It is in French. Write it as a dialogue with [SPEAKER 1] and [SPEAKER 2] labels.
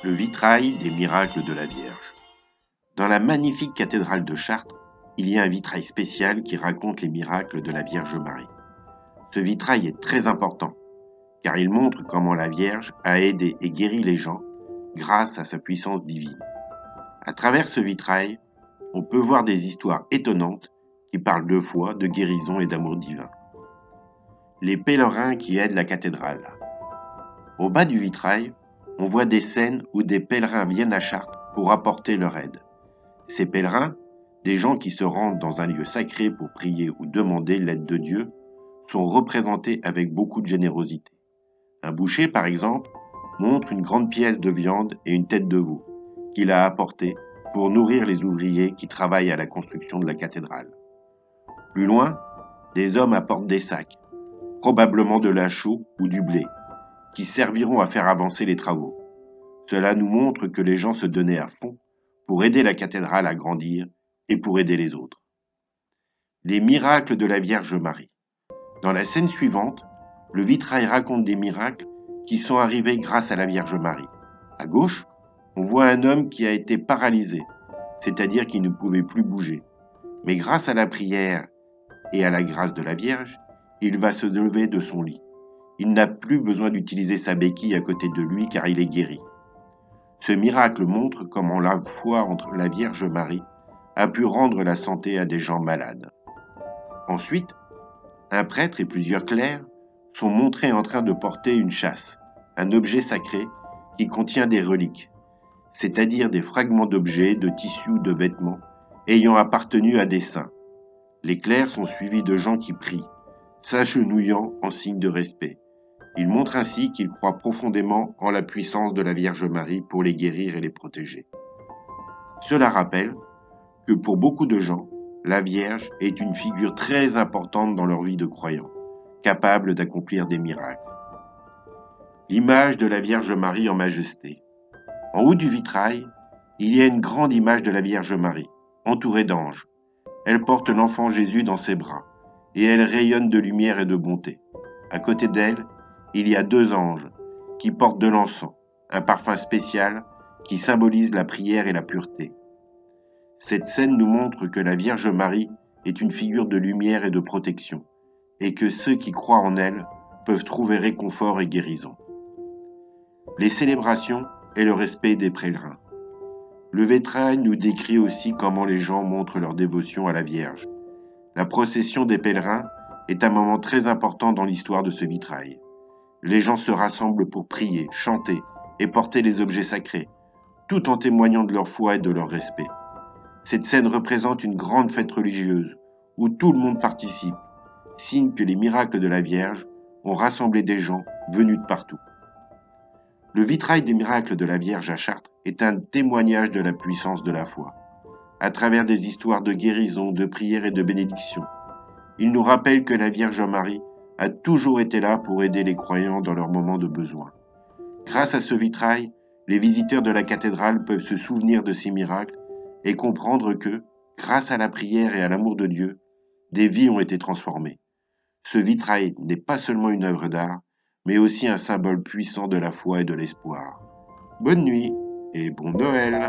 [SPEAKER 1] Le vitrail des miracles de la Vierge. Dans la magnifique cathédrale de Chartres, il y a un vitrail spécial qui raconte les miracles de la Vierge Marie. Ce vitrail est très important, car il montre comment la Vierge a aidé et guéri les gens grâce à sa puissance divine. À travers ce vitrail, on peut voir des histoires étonnantes qui parlent de foi, de guérison et d'amour divin. Les pèlerins qui aident la cathédrale. Au bas du vitrail, on voit des scènes où des pèlerins viennent à Chartres pour apporter leur aide. Ces pèlerins, des gens qui se rendent dans un lieu sacré pour prier ou demander l'aide de Dieu, sont représentés avec beaucoup de générosité. Un boucher, par exemple, montre une grande pièce de viande et une tête de veau qu'il a apportée pour nourrir les ouvriers qui travaillent à la construction de la cathédrale. Plus loin, des hommes apportent des sacs, probablement de la chaux ou du blé, qui serviront à faire avancer les travaux. Cela nous montre que les gens se donnaient à fond pour aider la cathédrale à grandir et pour aider les autres. Les miracles de la Vierge Marie. Dans la scène suivante, le vitrail raconte des miracles qui sont arrivés grâce à la Vierge Marie. À gauche, on voit un homme qui a été paralysé, c'est-à-dire qui ne pouvait plus bouger. Mais grâce à la prière et à la grâce de la Vierge, il va se lever de son lit. Il n'a plus besoin d'utiliser sa béquille à côté de lui car il est guéri. Ce miracle montre comment la foi entre la Vierge Marie a pu rendre la santé à des gens malades. Ensuite, un prêtre et plusieurs clercs sont montrés en train de porter une châsse, un objet sacré qui contient des reliques, c'est-à-dire des fragments d'objets, de tissus ou de vêtements ayant appartenu à des saints. Les clercs sont suivis de gens qui prient, s'agenouillant en signe de respect. Ils montrent ainsi qu'ils croient profondément en la puissance de la Vierge Marie pour les guérir et les protéger. Cela rappelle que pour beaucoup de gens, la Vierge est une figure très importante dans leur vie de croyants, capable d'accomplir des miracles. L'image de la Vierge Marie en majesté. En haut du vitrail, il y a une grande image de la Vierge Marie, entourée d'anges. Elle porte l'enfant Jésus dans ses bras, et elle rayonne de lumière et de bonté. À côté d'elle, il y a deux anges qui portent de l'encens, un parfum spécial qui symbolise la prière et la pureté. Cette scène nous montre que la Vierge Marie est une figure de lumière et de protection, et que ceux qui croient en elle peuvent trouver réconfort et guérison. Les célébrations et le respect des pèlerins. Le vitrail nous décrit aussi comment les gens montrent leur dévotion à la Vierge. La procession des pèlerins est un moment très important dans l'histoire de ce vitrail. Les gens se rassemblent pour prier, chanter et porter les objets sacrés, tout en témoignant de leur foi et de leur respect. Cette scène représente une grande fête religieuse où tout le monde participe, signe que les miracles de la Vierge ont rassemblé des gens venus de partout. Le vitrail des miracles de la Vierge à Chartres est un témoignage de la puissance de la foi. À travers des histoires de guérison, de prière et de bénédiction, il nous rappelle que la Vierge Marie a toujours été là pour aider les croyants dans leurs moments de besoin. Grâce à ce vitrail, les visiteurs de la cathédrale peuvent se souvenir de ces miracles et comprendre que, grâce à la prière et à l'amour de Dieu, des vies ont été transformées. Ce vitrail n'est pas seulement une œuvre d'art, mais aussi un symbole puissant de la foi et de l'espoir. Bonne nuit et bon Noël!